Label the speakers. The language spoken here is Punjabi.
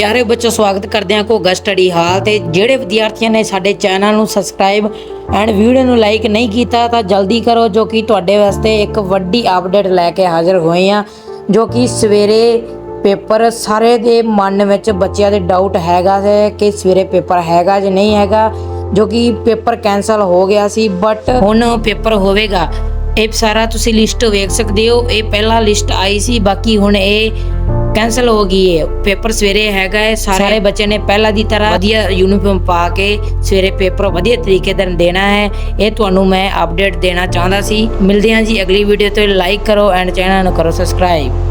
Speaker 1: प्यारे बच्चों स्वागत करते हैं घोगा स्टडी हाल। तो ਜਿਹੜੇ ਵਿਦਿਆਰਥੀਆਂ ਨੇ ਸਾਡੇ ਚੈਨਲ ਨੂੰ ਸਬਸਕ੍ਰਾਈਬ ਐਂਡ ਵੀਡੀਓ ਨੂੰ ਲਾਈਕ ਨਹੀਂ ਕੀਤਾ ਤਾਂ ਜਲਦੀ ਕਰੋ, ਜੋ ਕਿ ਤੁਹਾਡੇ ਵਾਸਤੇ ਇੱਕ ਵੱਡੀ ਅਪਡੇਟ ਲੈ ਕੇ ਹਾਜ਼ਰ ਹੋਏ ਆ। ਜੋ ਕਿ ਸਵੇਰੇ ਪੇਪਰ ਸਾਰੇ ਦੇ ਮਨ ਵਿੱਚ ਬੱਚਿਆਂ ਦੇ ਡਾਊਟ ਹੈਗਾ ਕਿ ਸਵੇਰੇ ਪੇਪਰ ਹੈਗਾ ਜਾਂ ਨਹੀਂ ਹੈਗਾ, ਜੋ ਕਿ ਪੇਪਰ ਕੈਂਸਲ ਹੋ ਗਿਆ ਸੀ ਬਟ ਹੁਣ ਪੇਪਰ ਹੋਵੇਗਾ। ਇਹ ਸਾਰਾ ਤੁਸੀਂ ਲਿਸਟ ਵੇਖ ਸਕਦੇ ਹੋ। ਇਹ ਪਹਿਲਾਂ ਲਿਸਟ ਆਈ ਸੀ, ਬਾਕੀ ਹੁਣ ਇਹ कैंसल हो गई है। पेपर सवेरे हैगा है। सारे बच्चे ने पहला दी तरह वधिया यूनीफॉर्म पा के सवेरे पेपर वधिया तरीके नाल देना है। ये तुहानू मैं अपडेट देना चाहता सी। मिलते हैं जी अगली वीडियो। तो लाइक करो एंड चैनल नू करो सबसक्राइब।